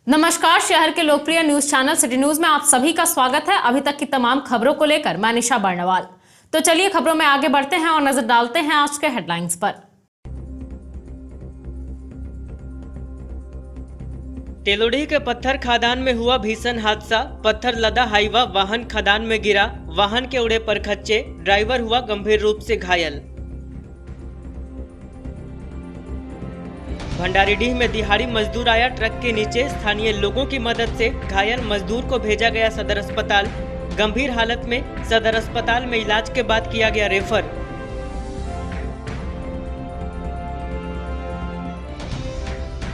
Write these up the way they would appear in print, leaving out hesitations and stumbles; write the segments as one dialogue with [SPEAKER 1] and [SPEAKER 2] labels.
[SPEAKER 1] नमस्कार। शहर के लोकप्रिय न्यूज चैनल सिटी न्यूज में आप सभी का स्वागत है। अभी तक की तमाम खबरों को लेकर मैं निशा बर्णवाल। तो चलिए खबरों में आगे बढ़ते हैं और नजर डालते हैं आज के हेडलाइंस पर।
[SPEAKER 2] तेलोडी के पत्थर खदान में हुआ भीषण हादसा। पत्थर लदा हाईवा वाहन खदान में गिरा, वाहन के उड़े परखच्चे, ड्राइवर हुआ गंभीर रूप से घायल। भंडारीडीह में दिहाड़ी मजदूर आया ट्रक के नीचे, स्थानीय लोगों की मदद से घायल मजदूर को भेजा गया सदर अस्पताल। गंभीर हालत में सदर अस्पताल में इलाज के बाद किया गया रेफर।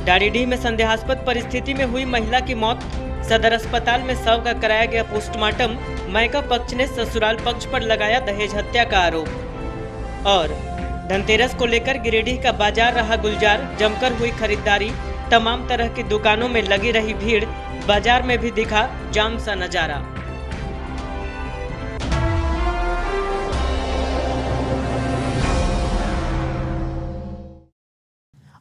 [SPEAKER 2] डारीडीह में संदेहास्पद परिस्थिति में हुई महिला की मौत। सदर अस्पताल में शव का कराया गया पोस्टमार्टम। मायका पक्ष ने ससुराल पक्ष पर लगाया दहेज हत्या का आरोप। और धनतेरस को लेकर गिरिडीह का बाजार रहा गुलजार, जमकर हुई खरीदारी। तमाम तरह की दुकानों में लगी रही भीड़, बाजार में भी दिखा जाम सा नजारा।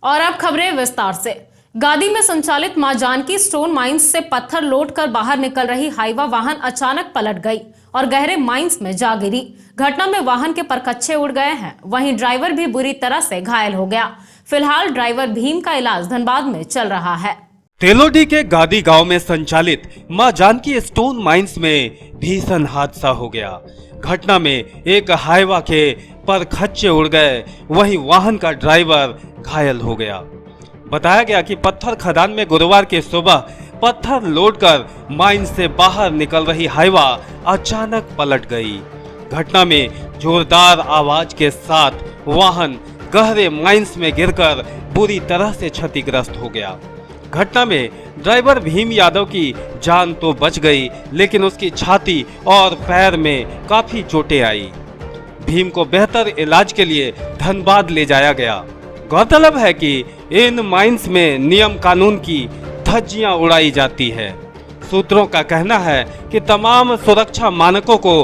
[SPEAKER 1] और अब खबरें विस्तार से। गादी में संचालित मां जानकी स्टोन माइंस से पत्थर लोड कर बाहर निकल रही हाईवा वाहन अचानक पलट गई और गहरे माइंस में जा गिरी। घटना में वाहन के परखच्चे उड़ गए हैं, वहीं ड्राइवर भी बुरी तरह से घायल हो गया। फिलहाल ड्राइवर भीम का इलाज धनबाद में चल रहा है।
[SPEAKER 3] तेलोडी के गादी गांव में संचालित मां जानकी स्टोन माइंस में भीषण हादसा हो गया। घटना में एक हाईवा के परखच्चे उड़ गए, वहीं वाहन का ड्राइवर घायल हो गया। बताया गया कि पत्थर खदान में गुरुवार की सुबह पत्थर लोड कर माइन से बाहर निकल रही हाईवा अचानक पलट गई। घटना में जोरदार आवाज के साथ वाहन गहरे माइंस में गिरकर बुरी तरह से क्षतिग्रस्त हो गया। घटना में ड्राइवर भीम यादव की जान तो बच गई, लेकिन उसकी छाती और पैर में काफी चोटें आई। भीम को बेहतर इलाज के लिए धनबाद ले जाया गया। गौरतलब है कि इन माइंस में नियम कानून की धज्जियां उड़ाई जाती है। सूत्रों का कहना है कि तमाम सुरक्षा मानकों को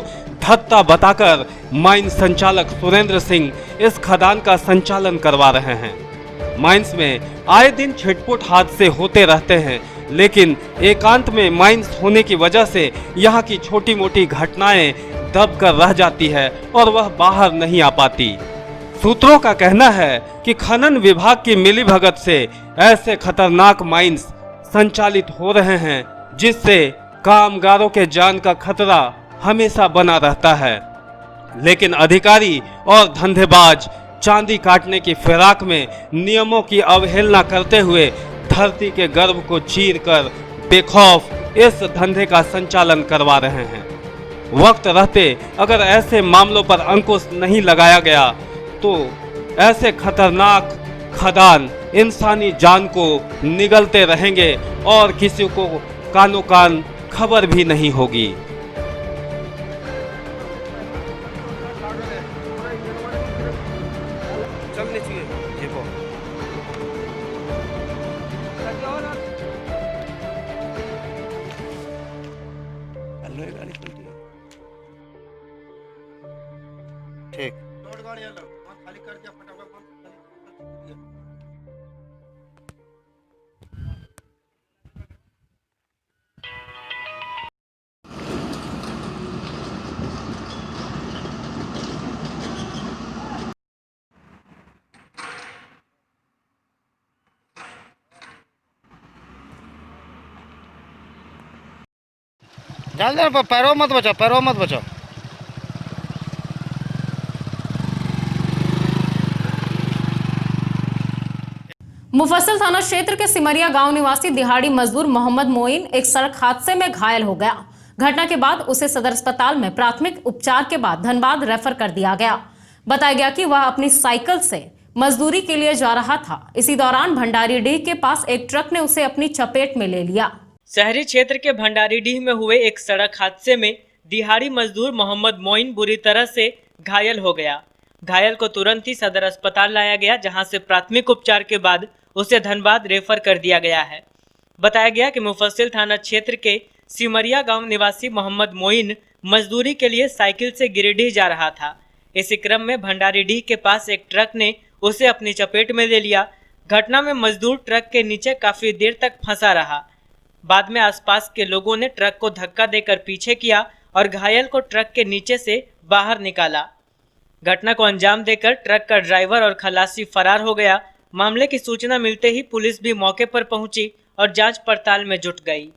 [SPEAKER 3] धत्ता बताकर माइन संचालक सुरेंद्र सिंह इस खदान का संचालन करवा रहे हैं। माइंस में आए दिन छिटपुट हादसे होते रहते हैं, लेकिन एकांत में माइंस होने की वजह से यहाँ की छोटी मोटी घटनाएं दब कर रह जाती है और वह बाहर नहीं आ पाती। सूत्रों का कहना है कि खनन विभाग की मिलीभगत से ऐसे खतरनाक माइंस संचालित हो रहे हैं, जिससे कामगारों के जान का खतरा हमेशा बना रहता है। लेकिन अधिकारी और धंधेबाज चांदी काटने की फिराक में नियमों की अवहेलना करते हुए धरती के गर्भ को चीरकर बेखौफ इस धंधे का संचालन करवा रहे हैं। वक्त रहते अगर ऐसे मामलों पर अंकुश नहीं लगाया गया तो ऐसे खतरनाक खदान इंसानी जान को निगलते रहेंगे और किसी को कानो कान खबर भी नहीं होगी।
[SPEAKER 4] ठीक जल्दी पैरों मत बचाओ, पैरों मत बचाओ।
[SPEAKER 1] मुफस्सिल थाना क्षेत्र के सिमरिया गांव निवासी दिहाड़ी मजदूर मोहम्मद मोइन एक सड़क हादसे में घायल हो गया। घटना के बाद उसे सदर अस्पताल में प्राथमिक उपचार के बाद धनबाद रेफर कर दिया गया। बताया गया कि वह अपनी साइकिल से मजदूरी के लिए जा रहा था। इसी दौरान भंडारीडीह के पास एक ट्रक ने उसे अपनी चपेट में ले लिया।
[SPEAKER 2] शहरी क्षेत्र के भंडारीडीह में हुए एक सड़क हादसे में दिहाड़ी मजदूर मोहम्मद मोइन बुरी तरह से घायल हो गया। घायल को तुरंत ही सदर अस्पताल लाया गया, जहां से प्राथमिक उपचार के बाद उसे धनबाद रेफर कर दिया गया है। बताया गया कि मुफस्सिल थाना क्षेत्र के सिमरिया गांव निवासी मोहम्मद मोइन मजदूरी के लिए साइकिल से गिरिडीह जा रहा था। इसी क्रम में भंडारीडीह के पास एक ट्रक ने उसे अपनी चपेट में ले लिया। घटना में मजदूर ट्रक के नीचे काफी देर तक फंसा रहा। बाद में आसपास के लोगों ने ट्रक को धक्का देकर पीछे किया और घायल को ट्रक के नीचे से बाहर निकाला। घटना को अंजाम देकर ट्रक का ड्राइवर और खलासी फरार हो गया। मामले की सूचना मिलते ही पुलिस भी मौके पर पहुंची और जांच पड़ताल में जुट गई।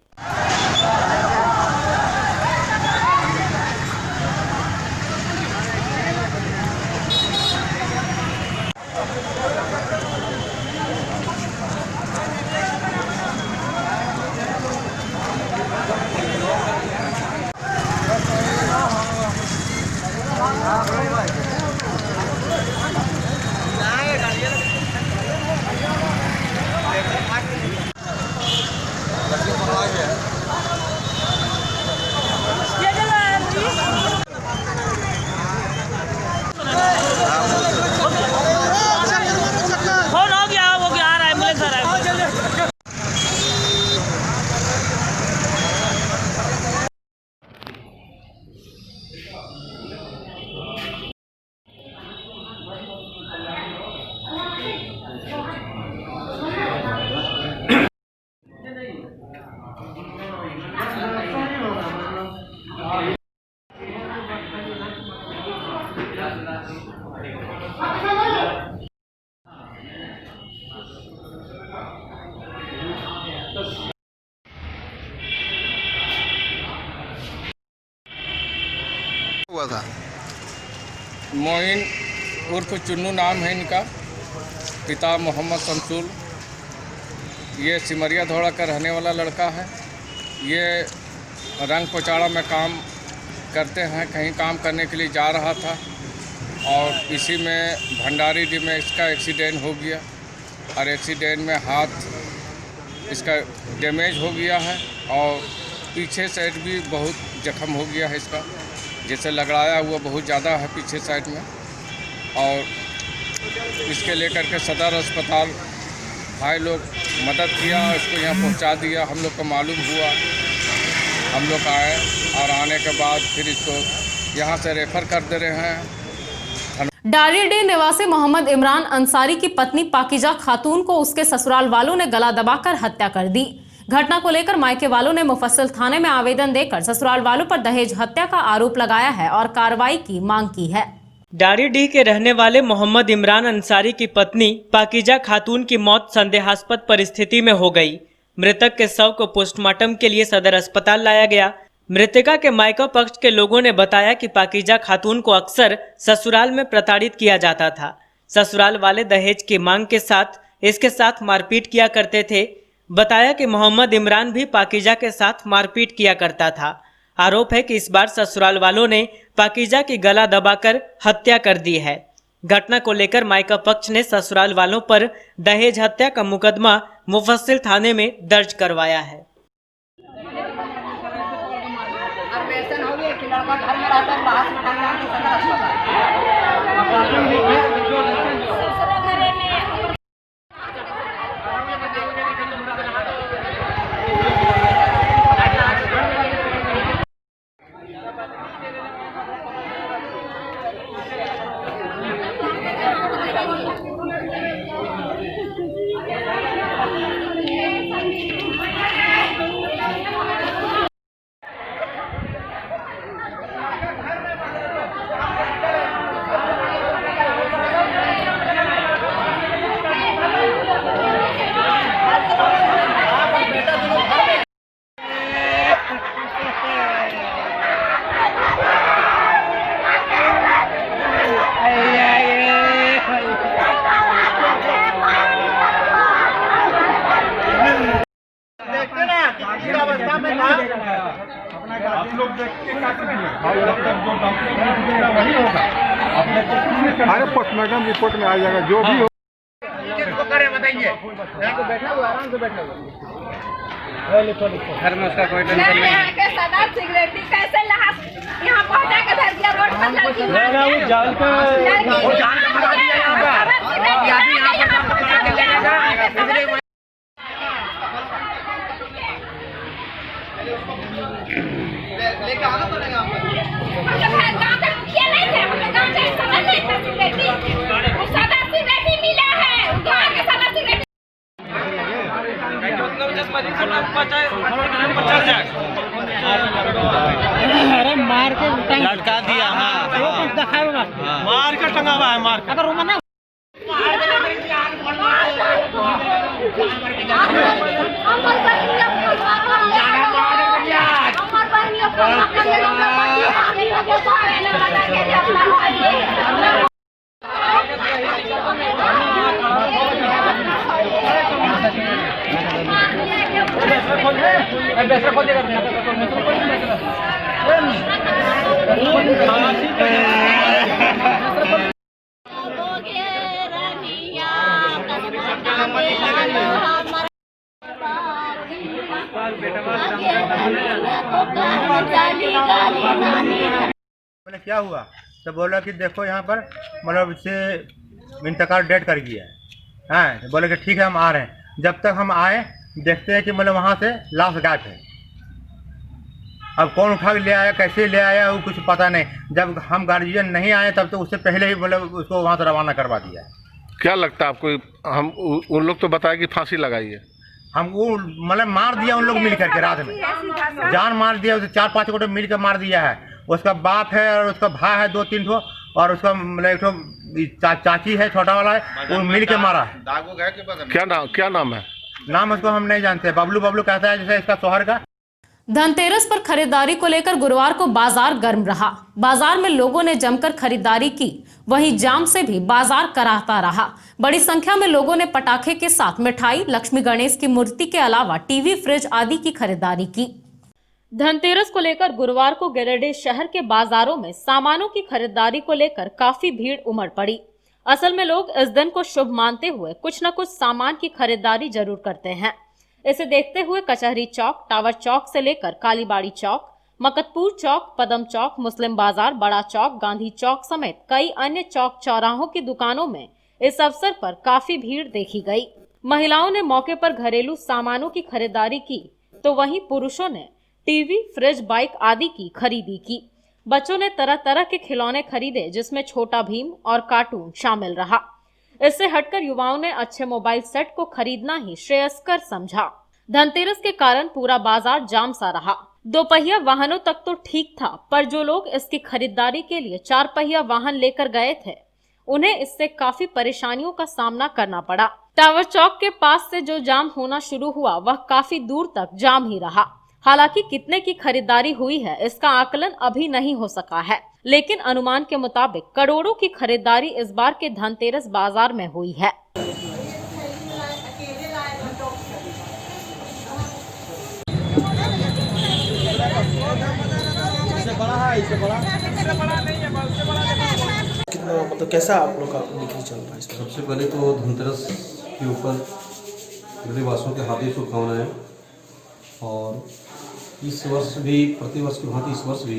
[SPEAKER 5] हुआ था?
[SPEAKER 6] मोइन उर्फ चुन्नू नाम है इनका, पिता मोहम्मद शमसूल। ये सिमरिया धौड़ा का रहने वाला लड़का है। ये रंग पोचाड़ा में काम करते हैं, कहीं काम करने के लिए जा रहा था और इसी में भंडारी डी में इसका एक्सीडेंट हो गया और एक्सीडेंट में हाथ इसका डैमेज हो गया है और पीछे साइड भी बहुत जख्म हो गया है इसका, जैसे लगड़ाया हुआ बहुत ज़्यादा है पीछे साइड में। और इसके लेकर के सदर अस्पताल भाई लोग मदद किया, इसको यहाँ पहुँचा दिया। हम लोग को मालूम हुआ, हम लोग आए और आने के बाद फिर इसको यहाँ से रेफ़र कर दे रहे हैं।
[SPEAKER 1] डालीडीह निवासी मोहम्मद इमरान अंसारी की पत्नी पाकिजा खातून को उसके ससुराल वालों ने गला दबाकर हत्या कर दी। घटना को लेकर मायके वालों ने मुफस्सिल थाने में आवेदन देकर ससुराल वालों पर दहेज हत्या का आरोप लगाया है और कार्रवाई की मांग की है।
[SPEAKER 2] डालीडीह के रहने वाले मोहम्मद इमरान अंसारी की पत्नी पाकिजा खातून की मौत संदेहास्पद परिस्थिति में हो गई। मृतक के शव को पोस्टमार्टम के लिए सदर अस्पताल लाया गया। मृतका के मायका पक्ष के लोगों ने बताया कि पाकिजा खातून को अक्सर ससुराल में प्रताड़ित किया जाता था। ससुराल वाले दहेज की मांग के साथ इसके साथ मारपीट किया करते थे। बताया कि मोहम्मद इमरान भी पाकिजा के साथ मारपीट किया करता था। आरोप है कि इस बार ससुराल वालों ने पाकिजा की गला दबाकर हत्या कर दी है। घटना को लेकर मायका पक्ष ने ससुराल वालों पर दहेज हत्या का मुकदमा मुफस्सिल थाने में दर्ज करवाया है।
[SPEAKER 7] आप लोग देख के क्या करेंगे? जो डॉक्टर वही होगा। अरे पोस्टमार्टम रिपोर्ट में आ जाएगा जो भी हो। बताइए बैठा हुआ, आराम से बैठा हुआ घर में उसका कोई टेंशन नहीं है। सदा सिगरेटी कैसे यहाँ पहुँचा के धर दिया रोड पर लड़की जान का लेके आना पड़ेगा। गाँव का मुखिया नहीं थे, हम लोग गाँव से समझ नहीं था सिगरेटी। सदा सिगरेटी मिला है, गाँव के सदा सिगरेटी
[SPEAKER 4] अरे मार के लटका दिया। मार के टंगा हुआ है। मार
[SPEAKER 8] बोले क्या हुआ तो बोला कि देखो यहाँ पर मतलब इससे इंतकाल डेट कर गया है। हाँ बोले कि ठीक है हम आ रहे हैं। जब तक हम आए देखते हैं कि मतलब वहाँ से लाश गायब है। अब कौन उठा के ले आया कैसे ले आया वो कुछ पता नहीं। जब हम गार्जियन नहीं आए तब तो उससे पहले ही मतलब उसको वहाँ से रवाना करवा दिया है।
[SPEAKER 7] क्या लगता है आपको? हम उन लोग तो बताया कि फांसी लगाई है।
[SPEAKER 8] हम वो मतलब मार दिया उन लोग मिल करके रात में जान मार दिया। उसे 4-5 गोटे मिल कर मार दिया है। उसका बाप है और उसका भाई है 2-3 ठो और उसका मतलब एक ठो चाची है छोटा वाला है वो मिल के मारा है।
[SPEAKER 7] क्या नाम है?
[SPEAKER 8] नाम उसको हम नहीं जानते। बबलू बबलू कहता है जैसे इसका शोहर का।
[SPEAKER 1] धनतेरस पर खरीदारी को लेकर गुरुवार को बाजार गर्म रहा। बाजार में लोगों ने जमकर खरीदारी की, वहीं जाम से भी बाजार कराहता रहा। बड़ी संख्या में लोगों ने पटाखे के साथ मिठाई, लक्ष्मी गणेश की मूर्ति के अलावा टीवी, फ्रिज आदि की खरीदारी की। धनतेरस को लेकर गुरुवार को गिरिडीह शहर के बाजारों में सामानों की खरीदारी को लेकर काफी भीड़ उमड़ पड़ी। असल में लोग इस दिन को शुभ मानते हुए कुछ न कुछ सामान की खरीदारी जरूर करते हैं। इसे देखते हुए कचहरी चौक, टावर चौक से लेकर कालीबाड़ी चौक, मकतपुर चौक, पदम चौक, मुस्लिम बाजार, बड़ा चौक, गांधी चौक समेत कई अन्य चौक चौराहों की दुकानों में इस अवसर पर काफी भीड़ देखी गई। महिलाओं ने मौके पर घरेलू सामानों की खरीदारी की तो वहीं पुरुषों ने टीवी, फ्रिज, बाइक आदि की खरीदी की। बच्चों ने तरह तरह के खिलौने खरीदे जिसमें छोटा भीम और कार्टून शामिल रहा। इससे हटकर युवाओं ने अच्छे मोबाइल सेट को खरीदना ही श्रेयस्कर समझा। धनतेरस के कारण पूरा बाजार जाम सा रहा। 2 पहिया वाहनों तक तो ठीक था, पर जो लोग इसकी खरीदारी के लिए 4 पहिया वाहन लेकर गए थे उन्हें इससे काफी परेशानियों का सामना करना पड़ा। टावर चौक के पास से जो जाम होना शुरू हुआ वह काफी दूर तक जाम ही रहा। हालांकि कितने की खरीदारी हुई है इसका आकलन अभी नहीं हो सका है, लेकिन अनुमान के मुताबिक करोड़ों की खरीदारी इस बार के धनतेरस बाजार में हुई है।
[SPEAKER 9] मतलब कैसा आप लोग का बिक्री चल रहा है?
[SPEAKER 10] सबसे पहले तो धनतेरस के ऊपर गिरिडीहवासियों के हार्दिक शुभकामनाएं। और इस वर्ष भी प्रतिवर्ष की भांति इस वर्ष भी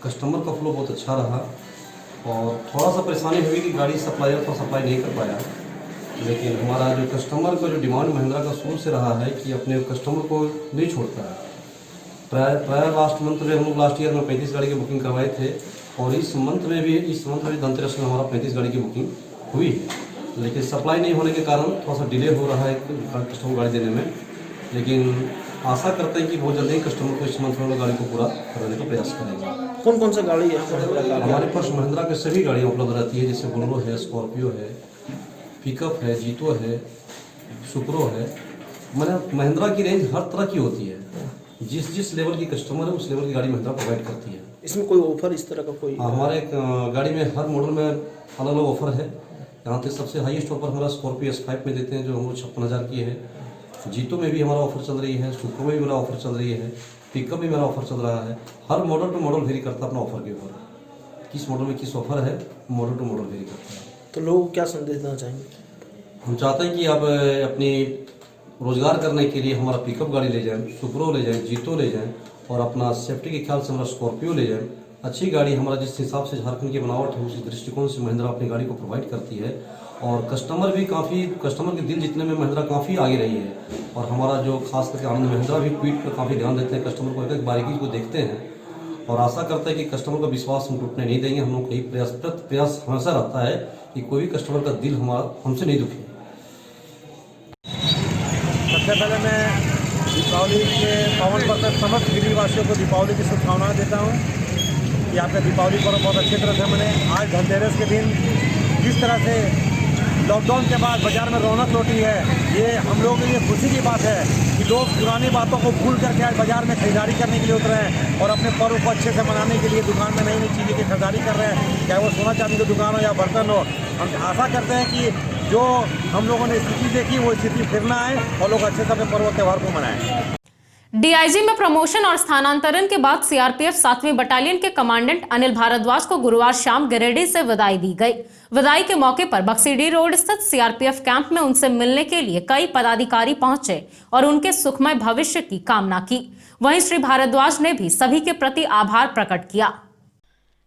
[SPEAKER 10] कस्टमर का फ्लो बहुत अच्छा रहा। और थोड़ा सा परेशानी हुई कि गाड़ी सप्लायर तो सप्लाई नहीं कर पाया, लेकिन हमारा जो कस्टमर का जो डिमांड महिंद्रा का शुरू से रहा है कि अपने कस्टमर को नहीं छोड़ता है। प्राय लास्ट मंथ में हम लोग लास्ट ईयर में 35 गाड़ी की बुकिंग करवाए थे और इस मंथ में भी धनतेरस में हमारा 35 गाड़ी की बुकिंग हुई है, लेकिन सप्लाई नहीं होने के कारण थोड़ा सा डिले हो रहा है कस्टमर गाड़ी देने में। लेकिन आशा करते हैं कि बहुत जल्दी कस्टमर को इस मंथ में गाड़ी को पूरा करने का प्रयास करेंगे।
[SPEAKER 9] कौन कौन सा गाड़ी है
[SPEAKER 10] हमारे पास? महिंद्रा के सभी गाड़ियाँ उपलब्ध रहती है, जैसे बोलेरो है, स्कॉर्पियो है, पिकअप है, जीतो है, सुप्रो है। महिंद्रा की रेंज हर तरह की होती है। जिस लेवल की कस्टमर है उस लेवल की गाड़ी महिंद्रा प्रोवाइड करती है।
[SPEAKER 9] इसमें कोई ऑफर इस तरह का कोई?
[SPEAKER 10] हमारे गाड़ी में हर मॉडल में अलग अलग ऑफर है। यहाँ पे सबसे हाईएस्ट ऑफर हमारा स्कॉर्पियो S5 में देते हैं जो हम लोग 56,000 की है। जीतो में भी हमारा ऑफर चल रही है, सुप्रो में भी मेरा ऑफर चल रही है, पिकअप में मेरा ऑफर चल रहा है। हर मॉडल टू मॉडल वेरी करता है अपना ऑफर के ऊपर। किस मॉडल में किस ऑफर है मॉडल टू मॉडल वेरी करता है।
[SPEAKER 9] तो लोगों को क्या संदेश देना चाहेंगे?
[SPEAKER 10] हम चाहते हैं कि आप अपनी रोजगार करने के लिए हमारा पिकअप गाड़ी ले जाएं, सुप्रो ले जाएं, जीतो ले जाएं और अपना सेफ्टी के ख्याल से हमारा स्कॉर्पियो ले जाएं। अच्छी गाड़ी हमारा जिस हिसाब से झारखंड की बनावट है उसी दृष्टिकोण से महिंद्रा अपनी गाड़ी को प्रोवाइड करती है। और कस्टमर के दिल जीतने में महिंद्रा काफ़ी आगे रही है। और हमारा जो खास करके आनंद महिंद्रा भी ट्वीट पर काफ़ी ध्यान देते हैं, कस्टमर को एक बारीकी को देखते हैं और आशा करते हैं कि कस्टमर का विश्वास हम टूटने नहीं देंगे। हम लोग का प्रयास हमेशा रहता है कि कोई भी कस्टमर का दिल हमारा हमसे नहीं दुखे।
[SPEAKER 8] सबसे पहले मैं
[SPEAKER 7] दीपावली के पावन पर्व पर समस्त गिरिवासियों को दीपावली की शुभकामनाएं देता हूँ कि आपका दीपावली पर्व बहुत अच्छी तरह से मने। आज धनतेरस के दिन जिस तरह से लॉकडाउन के बाद बाजार में रौनक लौटी है, ये हम लोगों के लिए खुशी की बात है कि लोग पुरानी बातों को भूल करके आज बाजार में खरीदारी करने के लिए उतरे हैं और अपने पर्व को अच्छे से मनाने के लिए दुकान में नई नई चीज़ें की खरीदारी कर रहे हैं, चाहे वो सोना चांदी की दुकान हो या बर्तन हो। हम आशा करते हैं कि जो हम लोगों ने स्थिति देखी वो स्थिति फिर ना आए और लोग अच्छे से अपने पर्व त्यौहार को मनाएं।
[SPEAKER 1] डीआईजी में प्रमोशन और स्थानांतरण के बाद सीआरपीएफ 7वीं बटालियन के कमांडेंट अनिल भारद्वाज को गुरुवार शाम गिरिडीह से विदाई दी गई। विदाई के मौके पर बक्सीडीह रोड स्थित सीआरपीएफ कैंप में उनसे मिलने के लिए कई पदाधिकारी पहुंचे और उनके सुखमय भविष्य की कामना की। वहीं श्री भारद्वाज ने भी सभी के प्रति आभार प्रकट किया।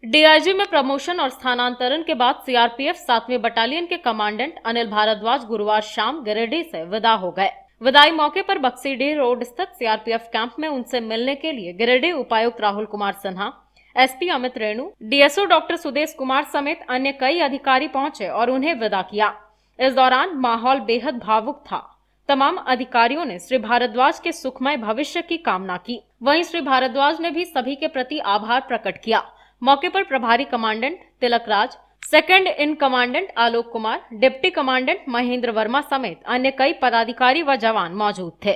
[SPEAKER 1] डीआईजी में प्रमोशन और स्थानांतरण के बाद सीआरपीएफ 7वीं बटालियन के कमांडेंट अनिल भारद्वाज गुरुवार शाम गिरिडीह से विदा हो गए। विदाई मौके पर बक्सीडीह रोड स्थित सीआरपीएफ कैंप में उनसे मिलने के लिए गिरिडीह उपायुक्त Rahul Kumar Sinha, SP Amit Renu, DSO doctor Sudesh Kumar समेत अन्य कई अधिकारी पहुंचे और उन्हें विदा किया। इस दौरान माहौल बेहद भावुक था। तमाम अधिकारियों ने श्री भारद्वाज के सुखमय भविष्य की कामना की। वहीं श्री भारद्वाज ने भी सभी के प्रति आभार प्रकट किया। मौके पर प्रभारी commandant Tilak Raj, second in commandant Alok Kumar, deputy commandant Mahendra Verma समेत अन्य कई पदाधिकारी व जवान मौजूद थे।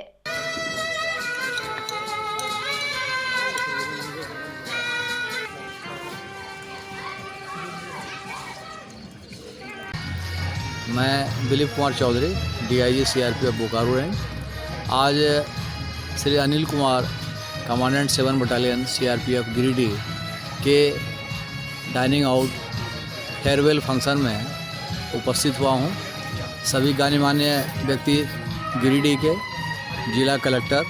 [SPEAKER 11] मैं Dilip Kumar Chaudhary, DIG CRPF Bokaro range. आज Shri Anil Kumar commandant 7 battalion CRPF Giridih के डाइनिंग आउट फेयरवेल फंक्शन में उपस्थित हुआ हूँ। सभी गणमान्य व्यक्ति गिरिडीह के जिला कलेक्टर,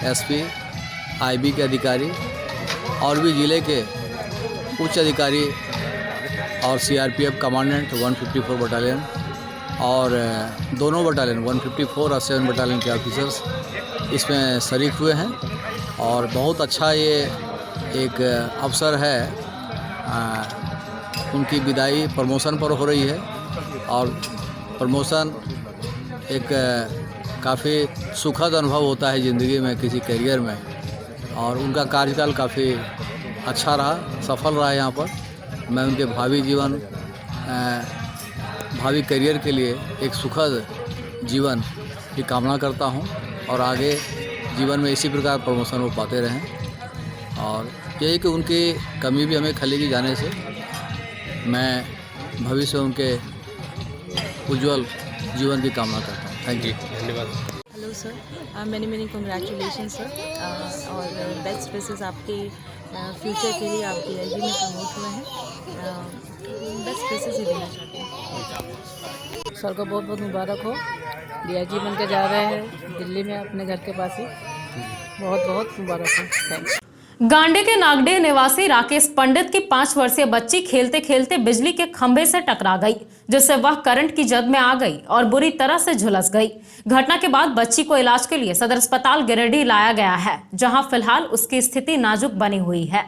[SPEAKER 11] एसपी, आईबी के अधिकारी और भी जिले के उच्च अधिकारी और सीआरपीएफ कमांडेंट 154 बटालियन और दोनों बटालियन 154 और 7 बटालियन के ऑफिसर्स इसमें शरीक हुए हैं और बहुत अच्छा ये एक अवसर है। उनकी विदाई प्रमोशन पर हो रही है और प्रमोशन एक काफ़ी सुखद अनुभव होता है ज़िंदगी में, किसी करियर में, और उनका कार्यकाल काफ़ी अच्छा रहा, सफल रहा। यहाँ पर मैं उनके भावी जीवन, भावी करियर के लिए एक सुखद जीवन की कामना करता हूँ और आगे जीवन में इसी प्रकार प्रमोशन वो पाते रहें। और यही कि उनकी कमी भी हमें खलेगी जाने से। मैं भविष्य में उनके उज्जवल जीवन की कामना करता हूँ। थैंक यू, धन्यवाद।
[SPEAKER 12] Hello sir, many congratulation sir और बेस्ट विशेस आपके फ्यूचर के लिए। आप डीआईजी में प्रमोट हुए हैं, बेस्ट विशेस ही देना चाहते हैं।
[SPEAKER 13] सर को बहुत बहुत मुबारक हो। डीआईजी बन के जा रहे हैं दिल्ली में अपने घर के पास ही, बहुत बहुत मुबारक हो। थैंक्स।
[SPEAKER 1] गांडे के नागडेह निवासी राकेश पंडित की 5 वर्षीय बच्ची खेलते खेलते बिजली के खंभे से टकरा गई, जिससे वह करंट की जद में आ गई और बुरी तरह से झुलस गई। घटना के बाद बच्ची को इलाज के लिए सदर अस्पताल गिरिडीह लाया गया है, जहां फिलहाल उसकी स्थिति नाजुक बनी हुई है।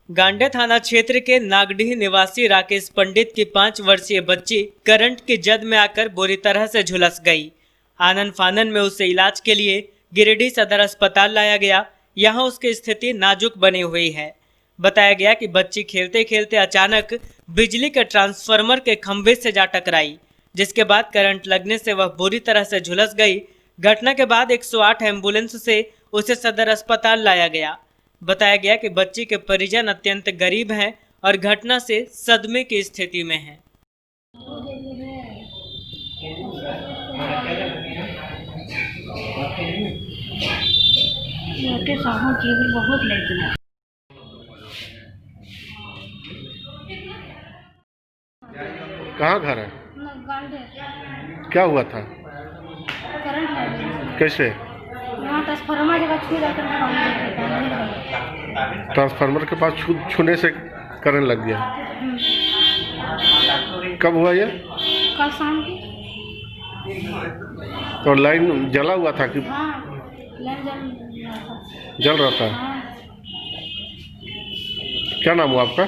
[SPEAKER 2] गांडे थाना क्षेत्र के नागडीह निवासी राकेश पंडित की 5 वर्षीय बच्ची करंट की जद में आकर बुरी तरह से झुलस गई। आनन फानन में उसे इलाज के लिए गिरिडीह सदर अस्पताल लाया गया। यहाँ उसकी स्थिति नाजुक बनी हुई है। बताया गया कि बच्ची खेलते खेलते अचानक बिजली के ट्रांसफार्मर के खंभे से जा टकराई, जिसके बाद करंट लगने से वह बुरी तरह से झुलस गई। घटना के बाद 108 एम्बुलेंस से उसे सदर अस्पताल लाया गया। बताया गया कि बच्ची के परिजन अत्यंत गरीब हैं और घटना से सदमे की स्थिति में हैं।
[SPEAKER 14] बहुत लगी।
[SPEAKER 7] कहाँ घर है? क्या हुआ था? कैसे? ट्रांसफार्मर के पास छूने से करंट लग गया। कब हुआ ये?
[SPEAKER 14] कल शाम की।
[SPEAKER 7] तो लाइन जला हुआ था कि?
[SPEAKER 14] हाँ,
[SPEAKER 7] जल रहा था। क्या नाम हुआ आपका?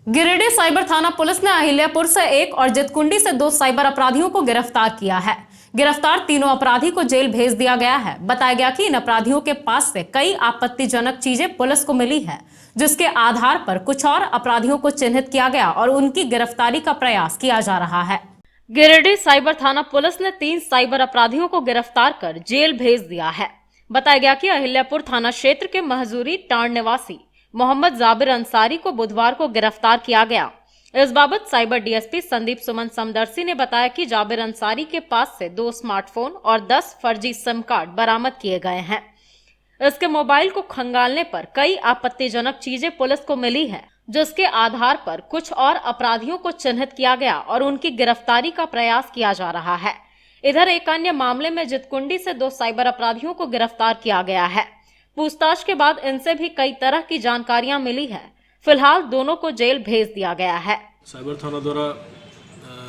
[SPEAKER 1] गिरिडीह साइबर थाना पुलिस ने अहिल्यापुर से 1 और जितकुंडी से 2 साइबर अपराधियों को गिरफ्तार किया है। गिरफ्तार तीनों अपराधी को जेल भेज दिया गया है। बताया गया कि इन अपराधियों के पास से कई आपत्तिजनक चीजें पुलिस को मिली है, जिसके आधार पर कुछ और अपराधियों को चिन्हित किया गया और उनकी गिरफ्तारी का प्रयास किया जा रहा है। गिरिडीह साइबर थाना पुलिस ने 3 साइबर अपराधियों को गिरफ्तार कर जेल भेज दिया है। बताया गया कि अहिल्यापुर थाना क्षेत्र के महजूरी टांड निवासी मोहम्मद जाबिर अंसारी को बुधवार को गिरफ्तार किया गया। इस बाबत साइबर डीएसपी संदीप सुमन समदर्शी ने बताया कि जाबिर अंसारी के पास से 2 स्मार्टफोन और 10 फर्जी सिम कार्ड बरामद किए गए हैं। इसके मोबाइल को खंगालने पर कई आपत्तिजनक चीजें पुलिस को मिली है, जिसके आधार पर कुछ और अपराधियों को चिन्हित किया गया और उनकी गिरफ्तारी का प्रयास किया जा रहा है। इधर एक अन्य मामले में जितकुंडी से 2 साइबर अपराधियों को गिरफ्तार किया गया है। पूछताछ के बाद इनसे भी कई तरह की जानकारियां मिली है। फिलहाल दोनों को जेल भेज दिया गया है।
[SPEAKER 15] साइबर थाना द्वारा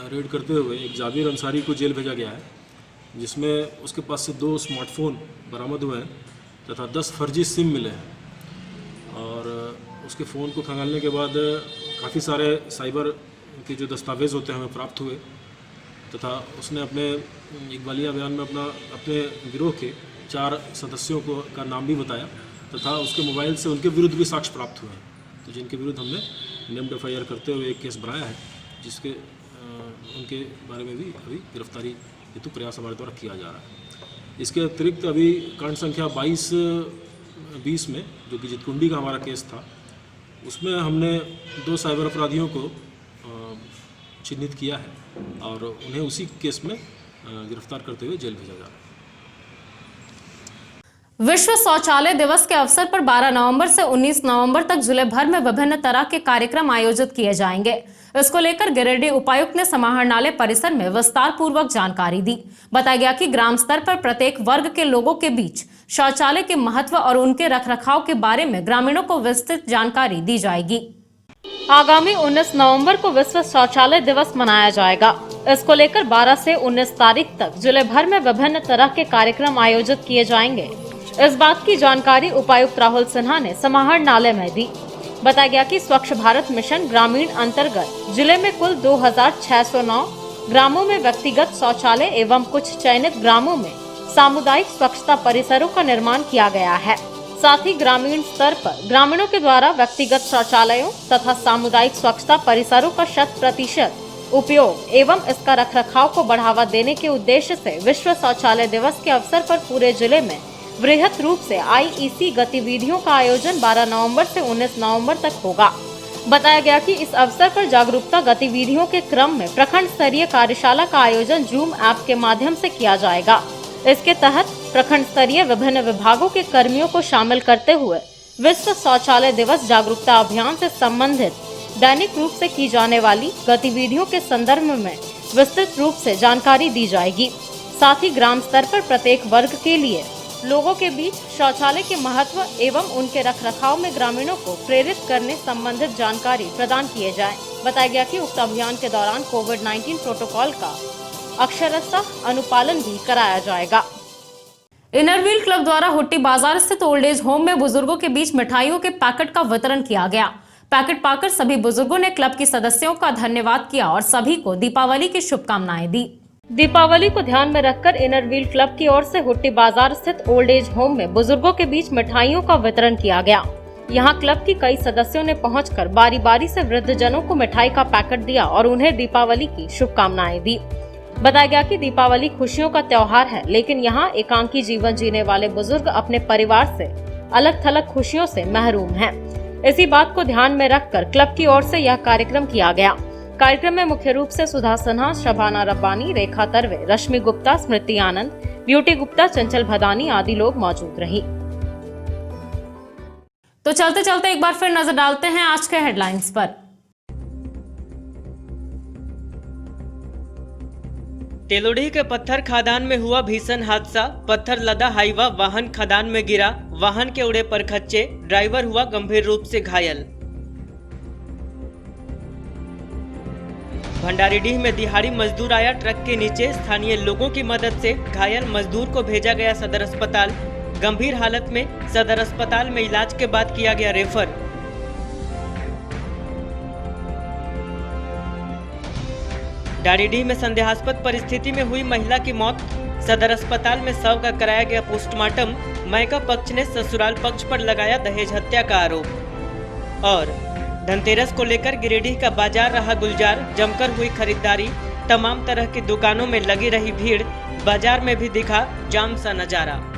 [SPEAKER 15] रेड करते हुए एक जाबिर अंसारी को जेल भेजा गया है, जिसमें उसके पास से 2 स्मार्टफोन बरामद हुए हैं तथा 10 फर्जी सिम मिले हैं। और उसके फ़ोन को खंगालने के बाद काफ़ी सारे साइबर के जो दस्तावेज़ होते हैं हमें प्राप्त हुए तथा उसने अपने इकबालिया बयान में अपने गिरोह के 4 सदस्यों का नाम भी बताया तथा उसके मोबाइल से उनके विरुद्ध भी साक्ष्य प्राप्त हुए हैं, तो जिनके विरुद्ध हमने नेम्ड एफआईआर करते हुए एक केस बनाया है, जिसके उनके बारे में भी अभी गिरफ्तारी हेतु प्रयास हमारे द्वारा किया जा रहा है। इसके अतिरिक्त अभी कांड संख्या 22-20 में जो कि जितकुंडी का हमारा केस था, उसमें हमने 2 साइबर अपराधियों को चिन्हित किया है और उन्हें उसी केस में गिरफ्तार करते हुए जेल भेजा जा रहा है।
[SPEAKER 1] विश्व शौचालय दिवस के अवसर पर 12 नवंबर से 19 नवंबर तक जिले भर में विभिन्न तरह के कार्यक्रम आयोजित किए जाएंगे। इसको लेकर गिरिडीह उपायुक्त ने समाहरणालय परिसर में विस्तार पूर्वक जानकारी दी। बताया गया कि ग्राम स्तर पर प्रत्येक वर्ग के लोगों के बीच शौचालय के महत्व और उनके रखरखाव के बारे में ग्रामीणों को विस्तृत जानकारी दी जाएगी। आगामी 19 नवंबर को विश्व शौचालय दिवस मनाया जाएगा। इसको लेकर 12 से 19 तारीख तक जिले भर में विभिन्न तरह के कार्यक्रम आयोजित किए जाएंगे। इस बात की जानकारी उपायुक्त राहुल सिन्हा ने समाहरणालय में दी। बताया गया कि स्वच्छ भारत मिशन ग्रामीण अंतर्गत जिले में कुल 2609 ग्रामों में व्यक्तिगत शौचालय एवं कुछ चयनित ग्रामों में सामुदायिक स्वच्छता परिसरों का निर्माण किया गया है। साथ ही ग्रामीण स्तर पर ग्रामीणों के द्वारा व्यक्तिगत शौचालयों तथा सामुदायिक स्वच्छता परिसरों का 100% उपयोग एवं इसका रखरखाव को बढ़ावा देने के उद्देश्य से विश्व शौचालय दिवस के अवसर पर पूरे जिले में वृहत रूप से IEC गतिविधियों का आयोजन 12 नवंबर से 19 नवंबर तक होगा। बताया गया कि इस अवसर पर जागरूकता गतिविधियों के क्रम में प्रखंड स्तरीय कार्यशाला का आयोजन जूम ऐप के माध्यम से किया जाएगा। इसके तहत प्रखंड स्तरीय विभिन्न विभागों के कर्मियों को शामिल करते हुए विश्व शौचालय दिवस जागरूकता अभियान से संबंधित दैनिक रूप से की जाने वाली गतिविधियों के संदर्भ में विस्तृत रूप से जानकारी दी जाएगी। साथ ही ग्राम स्तर पर प्रत्येक वर्ग के लिए लोगों के बीच शौचालय के महत्व एवं उनके रखरखाव में ग्रामीणों को प्रेरित करने संबंधित जानकारी प्रदान किए जाए। बताया गया कि उक्त अभियान के दौरान कोविड-19 प्रोटोकॉल का अक्षरशः अनुपालन भी कराया जाएगा। इनरव्हील क्लब द्वारा हुट्टी बाजार स्थित ओल्ड एज होम में बुजुर्गों के बीच मिठाइयों के पैकेट का वितरण किया गया। पैकेट पाकर सभी बुजुर्गों ने क्लब के सदस्यों का धन्यवाद किया और सभी को दीपावली की शुभकामनाएं दी। दीपावली को ध्यान में रखकर इनरव्हील क्लब की ओर से हुट्टी बाजार स्थित ओल्ड एज होम में बुजुर्गों के बीच मिठाइयों का वितरण किया गया। यहां क्लब की कई सदस्यों ने पहुंचकर बारी बारी से वृद्धजनों को मिठाई का पैकेट दिया और उन्हें दीपावली की शुभकामनाएं दी। बताया गया कि दीपावली खुशियों का त्योहार है, लेकिन यहाँ एकांकी जीवन जीने वाले बुजुर्ग अपने परिवार से अलग थलग खुशियों से महरूम हैं। इसी बात को ध्यान में रखकर क्लब की ओर से यह कार्यक्रम किया गया। कार्यक्रम में मुख्य रूप से सुधा सिन्हा, शबाना रब्बानी, रेखा तरवे, रश्मि गुप्ता, स्मृति आनंद, ब्यूटी गुप्ता, चंचल भदानी आदि लोग मौजूद रही। तो चलते चलते एक बार फिर नजर डालते हैं आज के हेडलाइंस पर।
[SPEAKER 2] तेलोडी के पत्थर खदान में हुआ भीषण हादसा। पत्थर लदा हाईवा वाहन खदान में गिरा, वाहन के उड़े परखच्चे, ड्राइवर हुआ गंभीर रूप से घायल। भंडारीडीह में दिहाड़ी मजदूर आया ट्रक के नीचे, स्थानीय लोगों की मदद से घायल मजदूर को भेजा गया सदर अस्पताल। गंभीर हालत में सदर अस्पताल में इलाज के बाद किया गया रेफर। डारीडीह में संदेहास्पद परिस्थिति में हुई महिला की मौत। सदर अस्पताल में शव का कराया गया पोस्टमार्टम। मायका पक्ष ने ससुराल पक्ष पर लगाया दहेज हत्या का आरोप। और धनतेरस को लेकर गिरिडीह का बाजार रहा गुलजार। जमकर हुई खरीदारी, तमाम तरह की दुकानों में लगी रही भीड़। बाजार में भी दिखा जाम सा नजारा।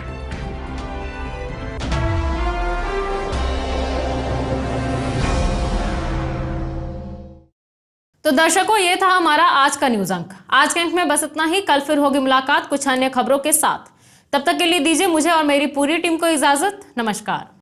[SPEAKER 1] तो दर्शकों, ये था हमारा आज का न्यूज अंक। आज के अंक में बस इतना ही। कल फिर होगी मुलाकात कुछ अन्य खबरों के साथ। तब तक के लिए दीजिए मुझे और मेरी पूरी टीम को इजाजत। नमस्कार।